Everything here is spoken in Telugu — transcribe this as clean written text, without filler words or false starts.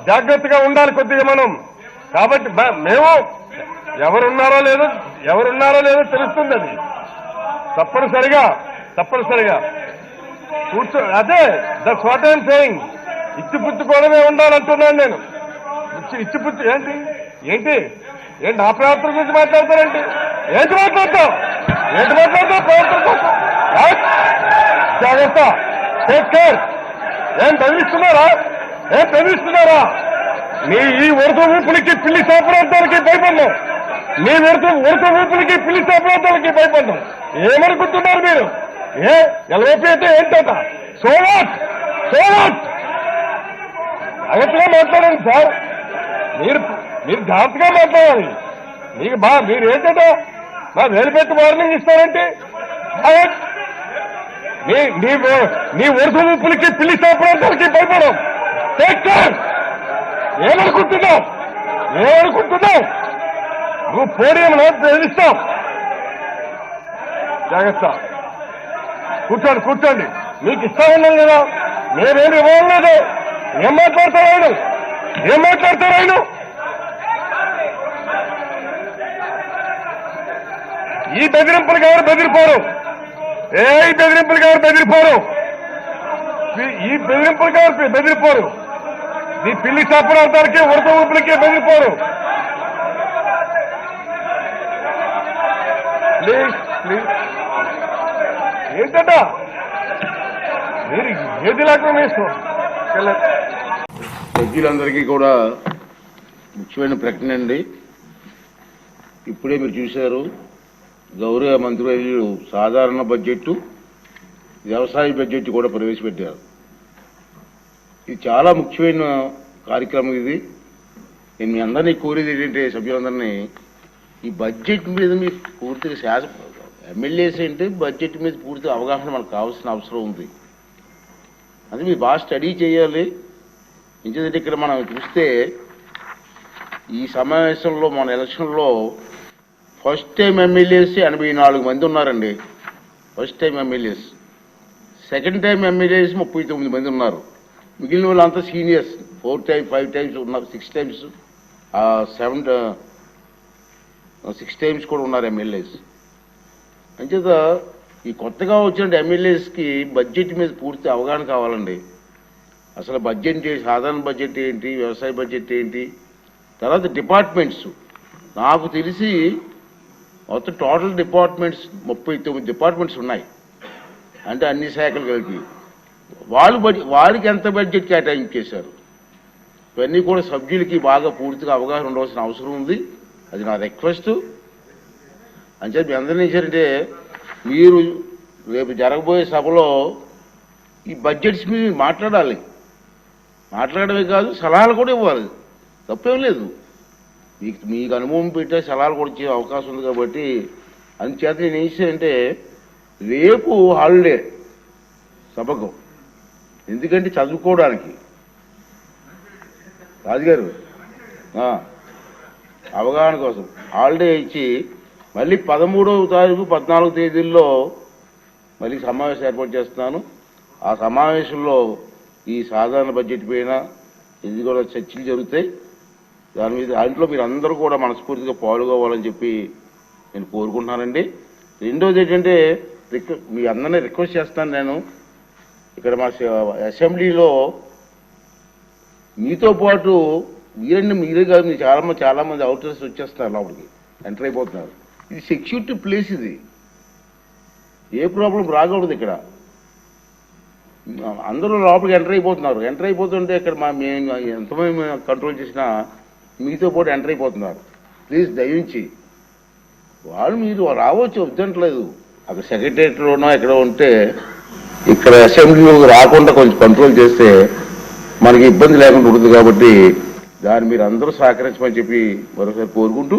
జాగ్రత్తగా ఉండాలి కొద్దిగా మనం. కాబట్టి మేము ఎవరున్నారో లేదో తెలుస్తుంది. అది తప్పనిసరిగా కూర్చో. అదే దట్స్ వాట్ ఐఎమ్ సేయింగ్. ఇచ్చిపుచ్చుకోవడమే ఉండాలంటున్నాను నేను. ఇచ్చిపుచ్చు ఏంటి ఆ ప్రవర్తన గురించి మాట్లాడతారండి? ఏంటి మాట్లాడతావు ప్రవర్తన కోసం? జాగ్రత్త, టేక్ కేర్. ఏం బెదిరిస్తున్నారా? నీ ఈ ఉడత ఊపులకి పిల్లి సాపరార్థాలకి భయపడ్డాం. నీ ఉడత ఊపులకి పిల్లి సాపరార్థాలకి భయపడ్డాం. ఏమనుకుంటున్నారు మీరు? ఎల్ఓపి అయితే ఏంటట? సోవాట్ జాగ్రత్తగా మాట్లాడండి సార్. మీరు జాగ్రత్తగా మాట్లాడాలి. మీరు ఏంటట వేలు పెట్టి వార్నింగ్ ఇస్తారంటే? నీ ఉడత ఊపులకి పిల్లి సాపరార్థాలకి భయపడం. Take care. ఏమనుకుంటున్నావు? నువ్వు పోడియంలో బెదిరిస్తావు. జాగ్రత్త. కూర్చోండి. మీకు ఇస్తా ఉన్నాం కదా, నేనేమి ఇవ్వలేదు. ఏం మాట్లాడతారు ఆయన? ఈ బెదిరింపులకు ఎవరు బెదిరిపోరు. ఈ బెదిరింపులకు ఎవరు బెదిరిపోరు. నీ పిల్లి సాపరార్థాలకి ఉడత ఊపులకి బెదిరిపోరు. ప్లీజ్ ఏంటట మీరు ఏది లేకుండా సభ్యులందరికీ కూడా ముఖ్యమైన ప్రకటన అండి. ఇప్పుడే మీరు చూశారు, గౌరవ మంత్రివర్యులు సాధారణ బడ్జెట్, వ్యవసాయ బడ్జెట్ కూడా ప్రవేశపెట్టారు. ఇది చాలా ముఖ్యమైన కార్యక్రమం. ఇది నేను మీ అందరినీ కోరేది ఏంటంటే, సభ్యులందరినీ ఈ బడ్జెట్ మీద మీకు పూర్తిగా ఎమ్మెల్యేస్ అంటే బడ్జెట్ మీద పూర్తిగా అవగాహన మనకు కావాల్సిన అవసరం ఉంది. అది మీరు బాగా స్టడీ చేయాలి. ఎందుకంటే ఇక్కడ మనం చూస్తే ఈ సమావేశంలో మన ఎలక్షన్లో ఫస్ట్ టైం ఎమ్మెల్యేస్ 84 మంది ఉన్నారండి. First time MLAs. Second time MLAs 39 మంది ఉన్నారు. మిగిలిన వాళ్ళంతా సీనియర్స్. 4 టైమ్స్ 5 టైమ్స్ ఉన్నారు, 6 టైమ్స్ 6 టైమ్స్ కూడా ఉన్నారు ఎమ్మెల్యేస్. అంచేత ఈ కొత్తగా వచ్చిన ఎమ్మెల్యేస్కి బడ్జెట్ మీద పూర్తి అవగాహన కావాలండి. అసలు బడ్జెట్ సాధారణ బడ్జెట్ ఏంటి, వ్యవసాయ బడ్జెట్ ఏంటి, తర్వాత డిపార్ట్మెంట్స్. నాకు తెలిసి మొత్తం టోటల్ డిపార్ట్మెంట్స్ 39 డిపార్ట్మెంట్స్ ఉన్నాయి. అంటే అన్ని శాఖలు కలిపి వారికి ఎంత బడ్జెట్ కేటాయించేశారు. ఇవన్నీ కూడా సభ్యులకి బాగా పూర్తిగా అవగాహన ఉండవలసిన అవసరం ఉంది. అది నా రిక్వెస్ట్. అంచేత మీ అందరినీ ఏంటంటే, మీరు రేపు జరగబోయే సభలో ఈ బడ్జెట్స్ మీద మాట్లాడమే కాదు, సలహాలు కూడా ఇవ్వాలి. తప్పేం లేదు. మీకు అనుభవం పెట్టే సలహాలు కూడా ఇచ్చే అవకాశం ఉంది. కాబట్టి అందుచేత నేను ఏం చేశానంటే, రేపు హాలిడే సభకు. ఎందుకంటే చదువుకోవడానికి రాజుగారు అవగాహన కోసం హాలిడే ఇచ్చి మళ్ళీ 13వ తారీఖు 14వ తేదీల్లో మళ్ళీ సమావేశం ఏర్పాటు చేస్తున్నాను. ఆ సమావేశంలో ఈ సాధారణ బడ్జెట్ పైన ఇది కూడా చర్చలు జరుగుతాయి. దాంట్లో మీరు అందరూ కూడా మనస్ఫూర్తిగా పాల్గొవాలని చెప్పి నేను కోరుకుంటున్నానండి. రెండోది ఏంటంటే, మీ అందరినీ రిక్వెస్ట్ చేస్తాను. నేను ఇక్కడ మా అసెంబ్లీలో మీతో పాటు మీరే కాదు, మీరు చాలా మంది అవుటర్స్ వచ్చేస్తున్నారు, లోపలికి ఎంటర్ అయిపోతున్నారు. ఇది సెక్యూరిటీ ప్లేస్. ఇది ఏ ప్రాబ్లం రాకూడదు. ఇక్కడ అందరూ లోపలికి ఎంటర్ అయిపోతుంటే ఇక్కడ మేము ఎంతమంది కంట్రోల్ చేసినా మీతో పాటు ఎంటర్ అయిపోతున్నారు. ప్లీజ్ దయించి మీరు రావచ్చు, వద్దంటలేదు. అక్కడ సెక్రటరియట్లోనో ఎక్కడ ఉంటే ఇక్కడ అసెంబ్లీలో రాకుండా కొంచెం కంట్రోల్ చేస్తే మనకి ఇబ్బంది లేకుండా ఉంటుంది. కాబట్టి దాన్ని మీరు అందరూ సహకరించమని చెప్పి మరోసారి కోరుకుంటూ